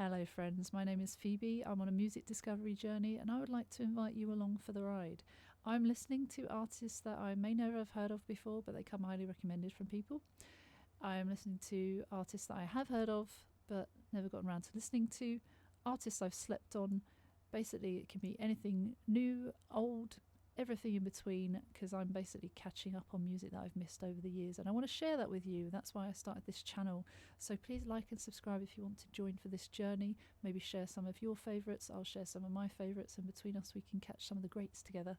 Hello friends, my name is Phoebe. I'm on a music discovery journey and I would like to invite you along for the ride. I'm listening to artists that I may never have heard of before, but they come highly recommended from people. I am listening to artists that I have heard of but never gotten around to listening to, artists I've slept on. Basically it can be anything new, old, everything in between, because I'm basically catching up on music that I've missed over the years and I want to share that with you. That's why I started this channel. So please like and subscribe if you want to join for this journey. Maybe share some of your favourites, I'll share some of my favourites, and between us we can catch some of the greats together.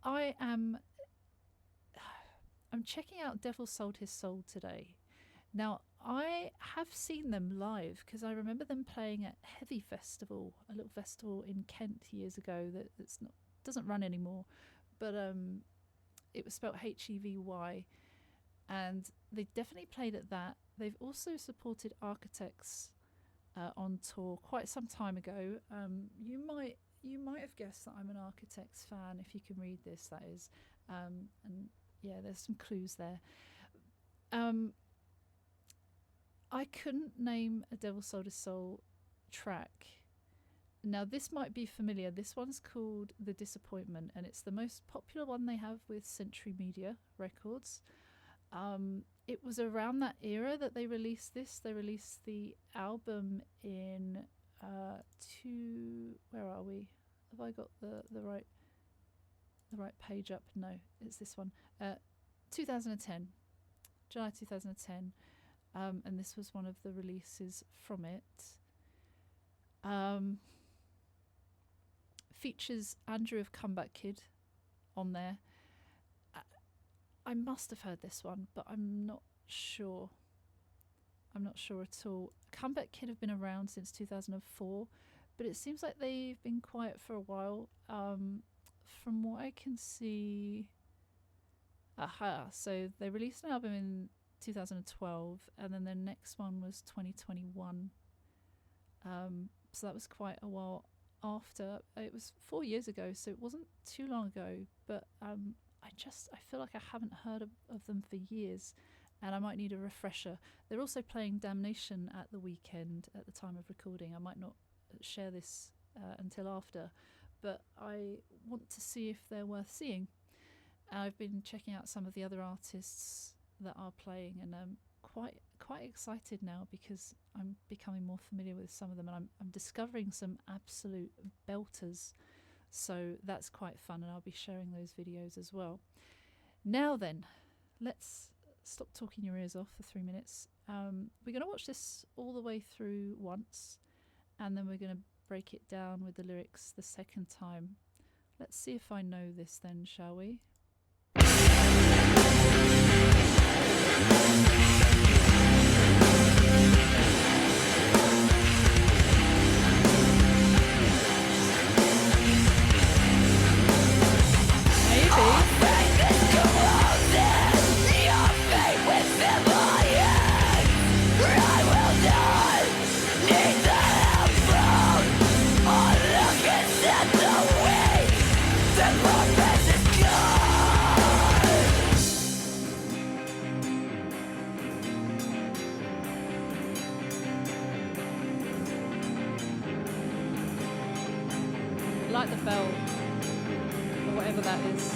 I'm checking out Devil Sold His Soul today. Now I have seen them live because I remember them playing at Heavy Festival, a little festival in Kent years ago that's not doesn't run anymore, but it was spelled H-E-V-Y, and they definitely played at that. They've also supported Architects on tour quite some time ago. You might have guessed that I'm an Architects fan if you can read this, that is, and yeah, there's some clues there. I couldn't name a Devil Sold His Soul track. Now this might be familiar. This one's called The Disappointment and it's the most popular one they have with Century Media Records. It was around that era that they released this. They released the album in where are we? Have I got the right page up? No, it's this one. 2010, July 2010, and this was one of the releases from it. Features Andrew of Comeback Kid on there. I must have heard this one, but I'm not sure. I'm not sure at all. Comeback Kid have been around since 2004, but it seems like they've been quiet for a while. From what I can see, so they released an album in 2012, and then their next one was 2021. So that was quite a while after. It was 4 years ago, so it wasn't too long ago, but I feel like I haven't heard of them for years and I might need a refresher. They're also playing Damnation at the weekend at the time of recording. I might not share this until after, but I want to see if they're worth seeing. I've been checking out some of the other artists that are playing, and I'm quite excited now because I'm becoming more familiar with some of them, and I'm discovering some absolute belters, so that's quite fun, and I'll be sharing those videos as well. Now then, let's stop talking your ears off for 3 minutes. We're going to watch this all the way through once, and then we're going to break it down with the lyrics the second time. Let's see if I know this then, shall we? Like the bell, or whatever that is.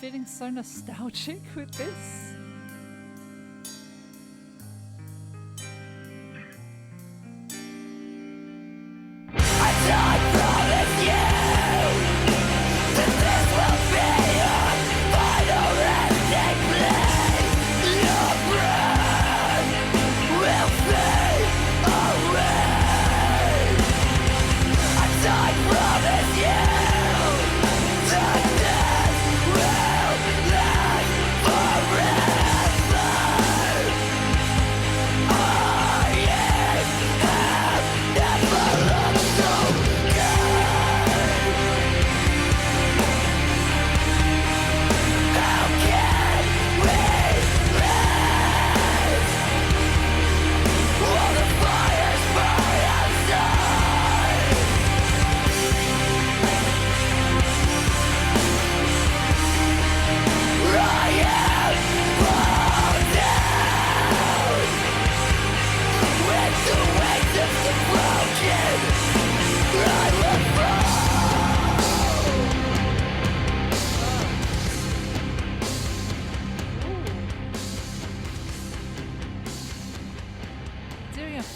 feeling so nostalgic with this.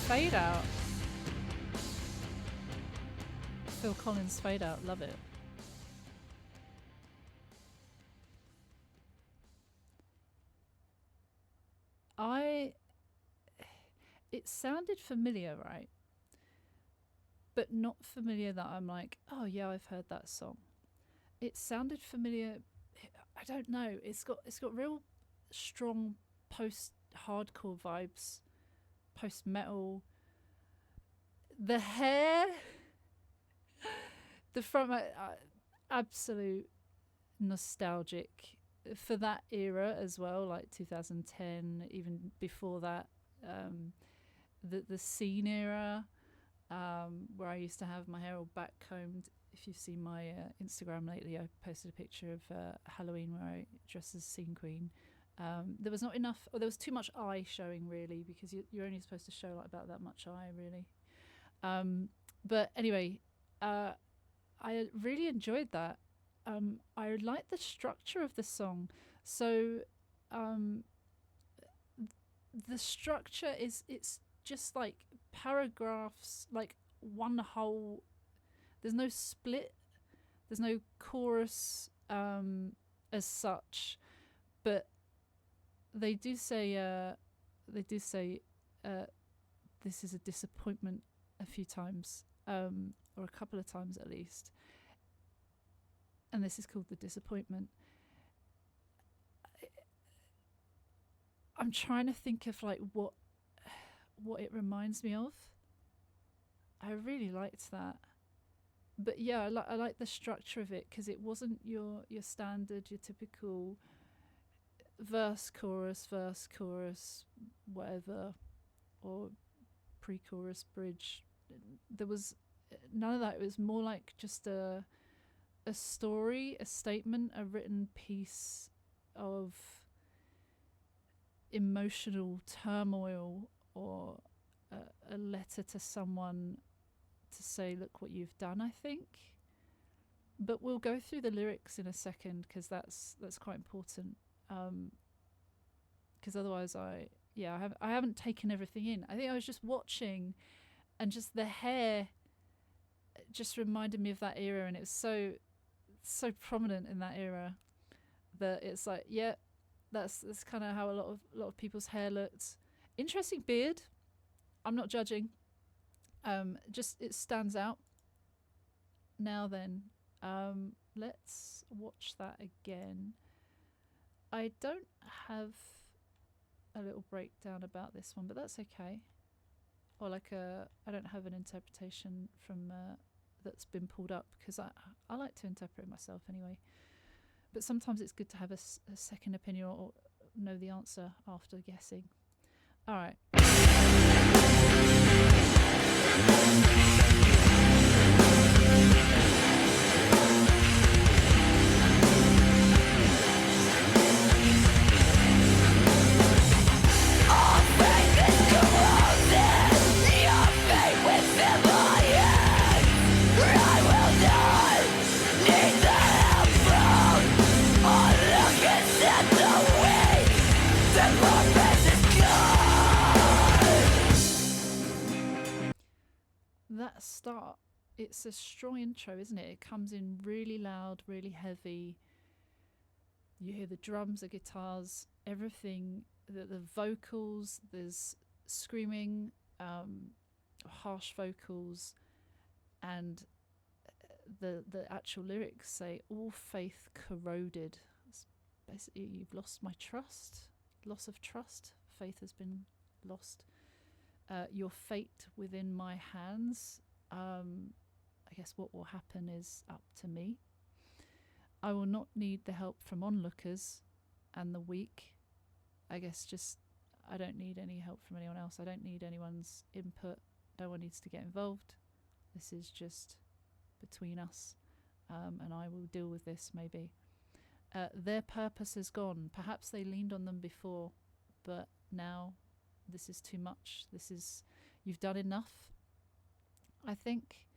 Fade out. Phil Collins fade out, love it. It sounded familiar, right? But not familiar that I'm like, oh yeah, I've heard that song. It sounded familiar. I don't know. It's got real strong post-hardcore vibes. Post-metal, the hair, the front, absolute nostalgic for that era as well, like 2010, even before that, the scene era, where I used to have my hair all back combed. If you've seen my Instagram lately, I posted a picture of Halloween where I dressed as Scene Queen. There was not enough, or there was too much eye showing, really, because you're only supposed to show like about that much eye, really. But anyway, I really enjoyed that. I like the structure of the song. So the structure it's just like paragraphs, like one whole. There's no split. There's no chorus as such, but they do say this is a disappointment a few times, or a couple of times at least, and this is called The Disappointment. I'm trying to think of like what it reminds me of. I really liked that, but yeah, I like the structure of it, because it wasn't your standard, your typical verse chorus whatever, or pre-chorus bridge. There was none of that. It was more like just a story, a statement, a written piece of emotional turmoil, or a letter to someone to say, look what you've done, I think. But we'll go through the lyrics in a second, because that's quite important. Because otherwise I haven't taken everything in. I think I was just watching, and just the hair just reminded me of that era, and it was so prominent in that era that it's like, yeah, that's kind of how a lot of people's hair looked. Interesting beard. I'm not judging. Just it stands out. Now then, let's watch that again. I don't have a little breakdown about this one, but that's okay. Or like I don't have an interpretation from that's been pulled up, because I like to interpret myself anyway. But sometimes it's good to have a second opinion, or know the answer after guessing. All right. I will not need the help from start, it's a strong intro, isn't it? It comes in really loud, really heavy. You hear the drums, the guitars, everything, the vocals, there's screaming, harsh vocals, and the actual lyrics say, all faith corroded. It's basically, you've lost my trust, loss of trust, faith has been lost. Your fate within my hands. I guess what will happen is up to me. I will not need the help from onlookers and the weak. I guess just, I don't need any help from anyone else. I don't need anyone's input. No one needs to get involved. This is just between us, and I will deal with this maybe. Their purpose is gone. Perhaps they leaned on them before, but now this is too much. This is, you've done enough. I think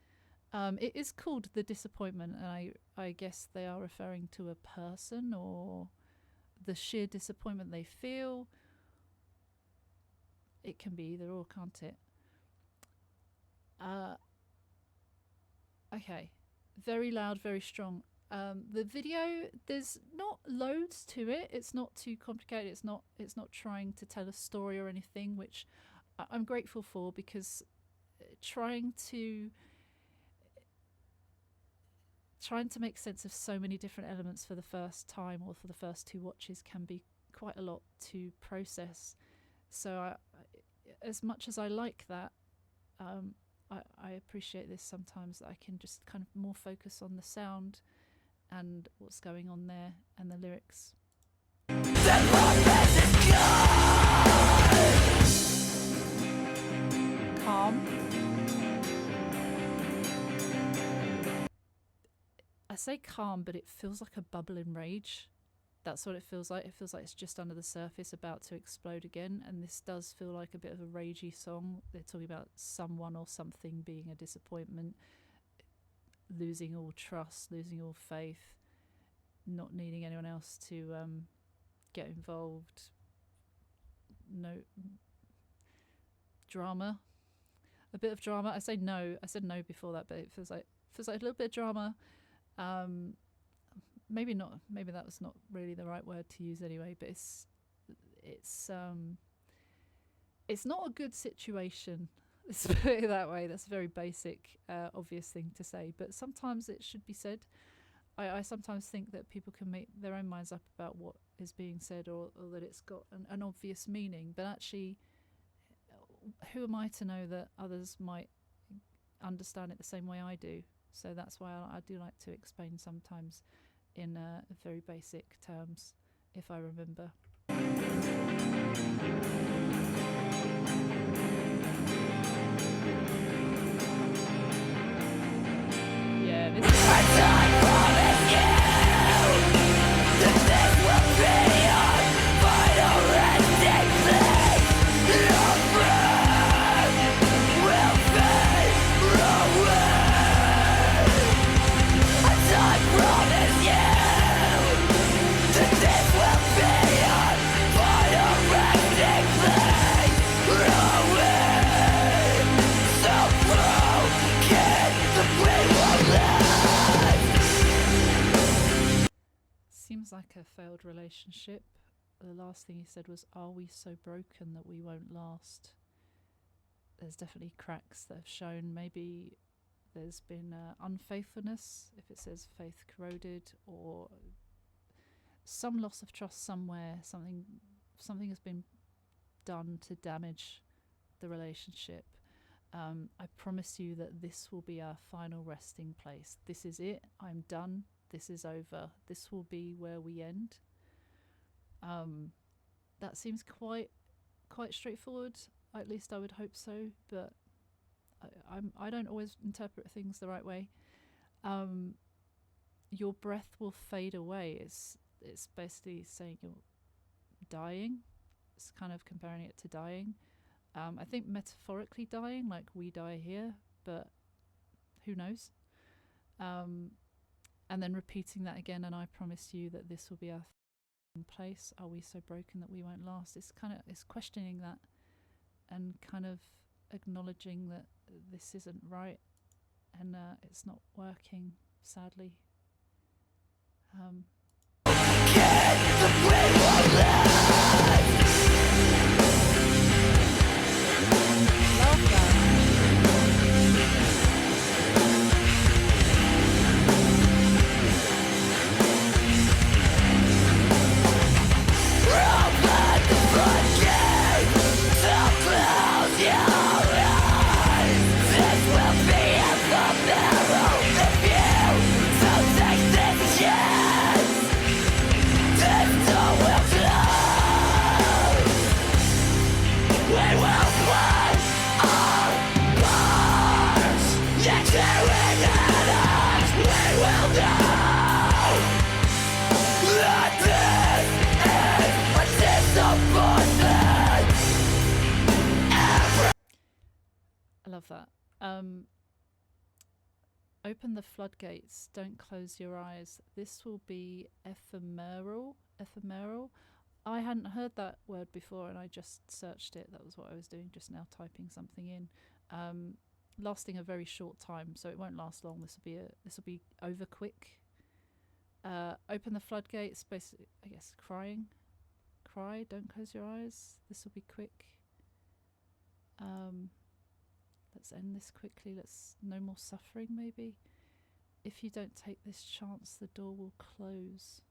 it is called The Disappointment, and I guess they are referring to a person or the sheer disappointment they feel. It can be either or, can't it? Okay, very loud, very strong. The video, there's not loads to it. It's not too complicated. It's not trying to tell a story or anything, which I'm grateful for, because trying to make sense of so many different elements for the first time or for the first two watches can be quite a lot to process. So as much as I like that, I appreciate this sometimes, that I can just kind of more focus on the sound and what's going on there and the lyrics. Calm. I say calm, but it feels like a bubbling rage. That's what it feels like. It feels like it's just under the surface, about to explode again. And this does feel like a bit of a ragey song. They're talking about someone or something being a disappointment, losing all trust, losing all faith, not needing anyone else to get involved. No drama. A bit of drama. I said no before that, but it feels like a little bit of drama. Maybe not. Maybe that was not really the right word to use anyway. But it's not a good situation. Let's put it that way. That's a very basic, obvious thing to say. But sometimes it should be said. I sometimes think that people can make their own minds up about what is being said, or that it's got an obvious meaning. But actually, who am I to know that others might understand it the same way I do? So that's why I do like to explain sometimes in very basic terms, if I remember. Yeah, this is seems like a failed relationship. The last thing he said was, "Are we so broken that we won't last?" There's definitely cracks that have shown. Maybe there's been unfaithfulness, if it says faith corroded, or some loss of trust somewhere. Something has been done to damage the relationship. I promise you that this will be our final resting place. This is it. I'm done. This is over. This will be where we end. That seems quite straightforward. At least I would hope so. But I don't always interpret things the right way. Your breath will fade away. It's basically saying you're dying. It's kind of comparing it to dying. I think metaphorically dying, like we die here, but who knows? And then repeating that again, and I promise you that this will be our place. Are we so broken that we won't last? It's questioning that, and kind of acknowledging that this isn't right. and it's not working, sadly. Love that. I love that. Open the floodgates, don't close your eyes. This will be ephemeral. I hadn't heard that word before, and I just searched it. That was what I was doing just now, typing something in. Lasting a very short time, so it won't last long. This will be over quick. Open the floodgates, basically, I guess, cry, don't close your eyes. This will be quick. Let's end this quickly. No more suffering, maybe. If you don't take this chance, the door will close.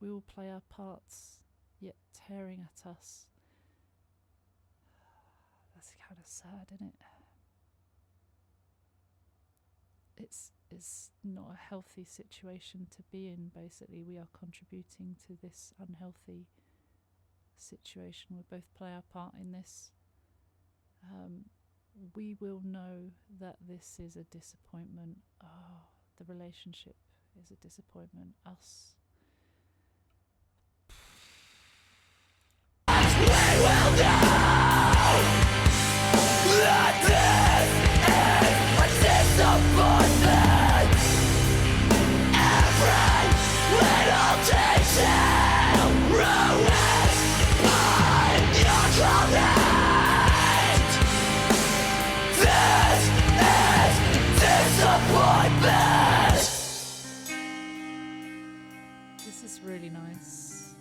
We will play our parts, yet tearing at us. That's kind of sad, isn't it? It's not a healthy situation to be in, basically. We are contributing to this unhealthy situation. We both play our part in this. We will know that this is a disappointment. Oh, the relationship is a disappointment. Us. We will know that this is a disappointment. Every little detail ruins by your clothing. This is disappointment. This is really nice.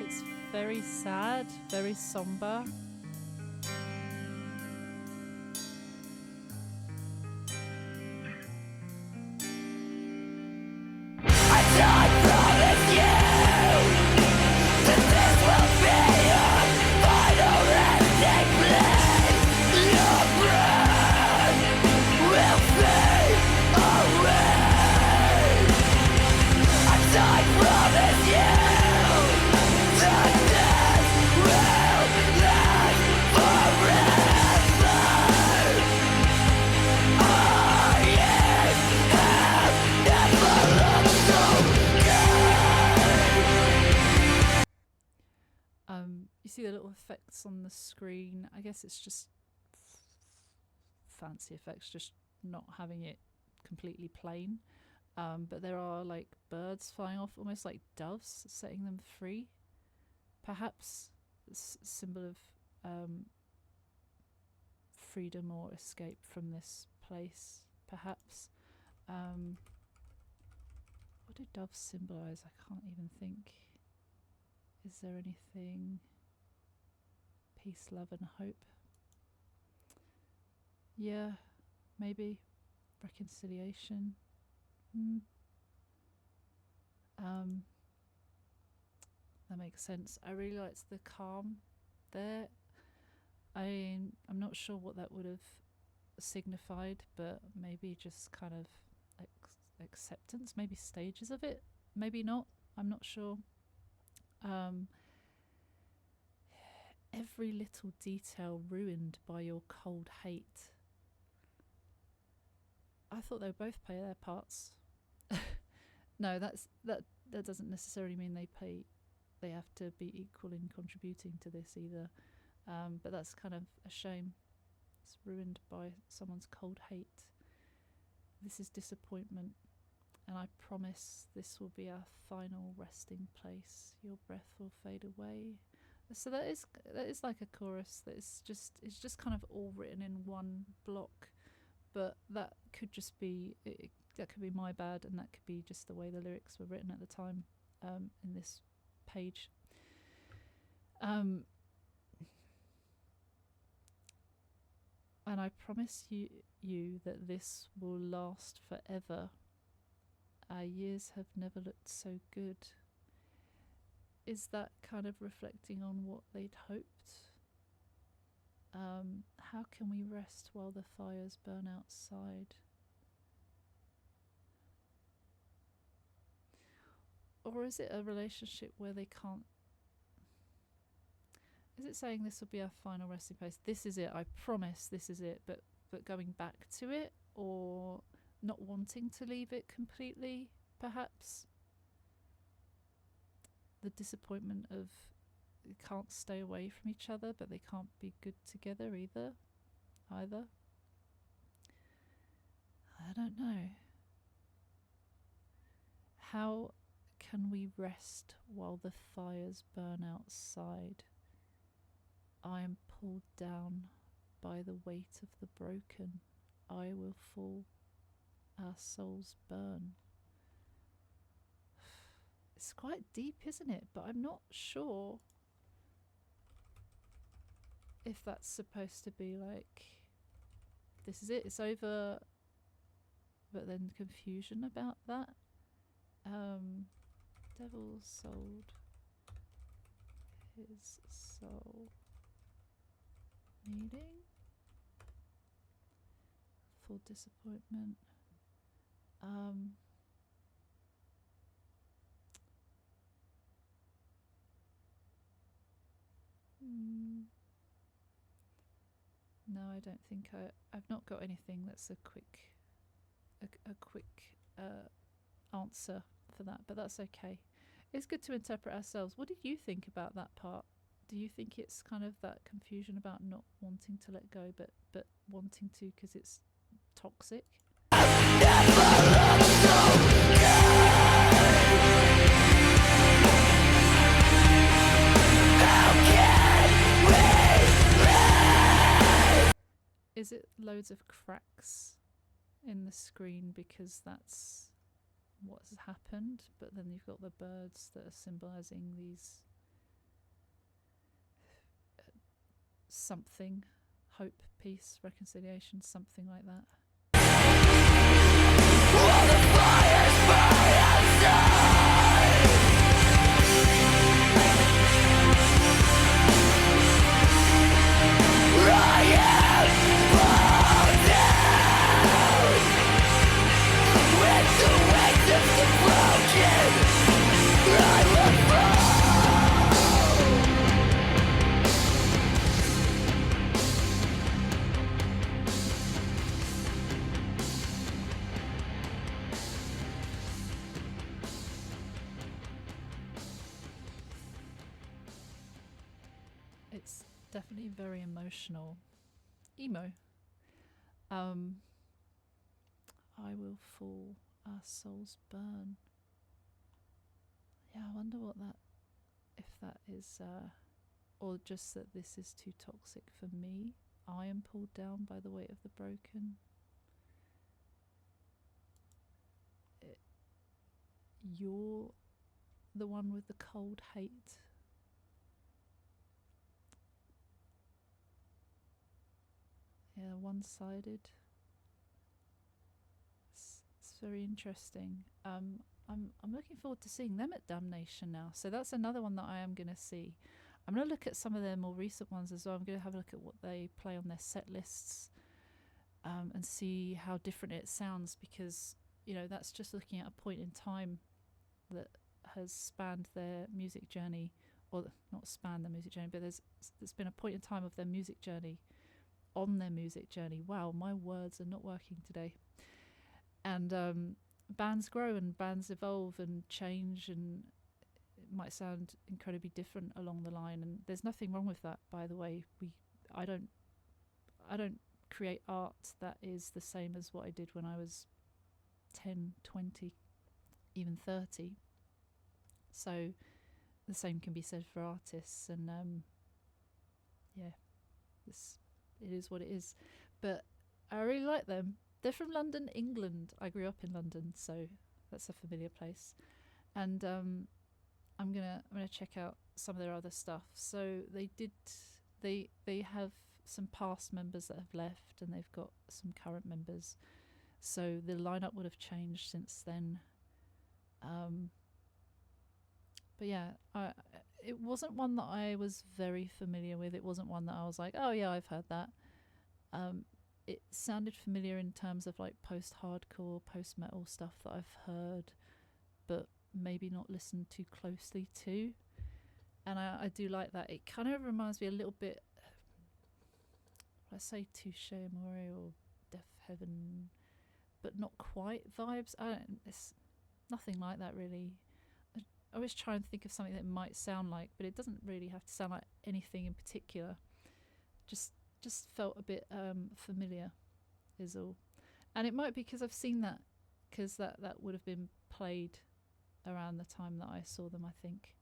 It's very sad, very somber. You see the little effects on the screen. I guess it's just fancy effects, just not having it completely plain. But there are like birds flying off, almost like doves, setting them free. Perhaps it's a symbol of freedom or escape from this place, perhaps. What do doves symbolize? I can't even think. Is there anything? Peace, love, and hope. Yeah, maybe. Reconciliation. That makes sense. I really liked the calm there. I'm not sure what that would have signified, but maybe just kind of acceptance, maybe stages of it, maybe not. I'm not sure. Every little detail ruined by your cold hate. I thought they would both play their parts. No, that doesn't necessarily mean they have to be equal in contributing to this either. But that's kind of a shame. It's ruined by someone's cold hate. This is disappointment, and I promise this will be our final resting place. Your breath will fade away. So that is like a chorus that is it's just kind of all written in one block, but that could just be that could be my bad, and that could be just the way the lyrics were written at the time in this page. And I promise you that this will last forever. Our years have never looked so good. Is that kind of reflecting on what they'd hoped? How can we rest while the fires burn outside? Or is it a relationship where they can't... Is it saying this will be our final resting place? This is it, I promise this is it, but going back to it, or not wanting to leave it completely, perhaps? The disappointment of they can't stay away from each other, but they can't be good together either. I don't know. How can we rest while the fires burn outside? I am pulled down by the weight of the broken. I will fall. Our souls burn. It's quite deep, isn't it? But I'm not sure if that's supposed to be like, this is it, it's over, but then confusion about that. Devil sold his soul, needing for disappointment. No, I don't think I've not got anything that's a quick answer for that, but that's okay. It's good to interpret ourselves. What did you think about that part? Do you think it's kind of that confusion about not wanting to let go, but wanting to because it's toxic? Is it loads of cracks in the screen because that's what's happened, but then you've got the birds that are symbolising these something, hope, peace, reconciliation, something like that. While the fires burn outside, I am pulled down with the weight of the broken. I will fall. It's definitely very emotional. Emo. I will fall, our souls burn. Yeah, I wonder what that, if that is, or just that this is too toxic for me. I am pulled down by the weight of the broken. You're the one with the cold hate. Yeah, one-sided. It's very interesting. I'm looking forward to seeing them at Damnation now. So that's another one that I am going to see. I'm going to look at some of their more recent ones as well. I'm going to have a look at what they play on their set lists, and see how different it sounds, because, you know, that's just looking at a point in time that has spanned their music journey, or not spanned their music journey, but there's been a point in time of their music journey, on their music journey. Wow, my words are not working today. And bands grow and bands evolve and change, and it might sound incredibly different along the line, and there's nothing wrong with that, by the way. I don't create art that is the same as what I did when I was 10, 20, even 30. So the same can be said for artists, and yeah, it is what it is. But I really like them. They're from London, England. I grew up in London, so that's a familiar place. And I'm gonna check out some of their other stuff. So they have some past members that have left, and they've got some current members. So the lineup would have changed since then. But yeah, it wasn't one that I was very familiar with. It wasn't one that I was like, oh yeah, I've heard that. It sounded familiar in terms of like post-hardcore, post-metal stuff that I've heard, but maybe not listened too closely to. And I do like that. It kind of reminds me a little bit, let's say Touche Amore or Death Heaven, but not quite vibes. It's nothing like that really. I always try and think of something that it might sound like, but it doesn't really have to sound like anything in particular. Just felt a bit familiar is all. And it might be because I've seen that, because that would have been played around the time that I saw them, I think.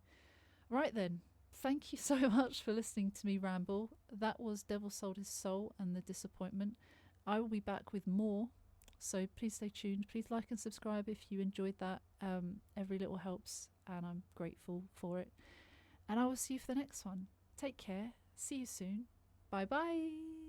Right then, thank you so much for listening to me ramble. That was Devil Sold His Soul and The Disappointment. I will be back with more, so please stay tuned. Please like and subscribe if you enjoyed that. Every little helps, and I'm grateful for it. And I will see you for the next one. Take care. See you soon. Bye bye.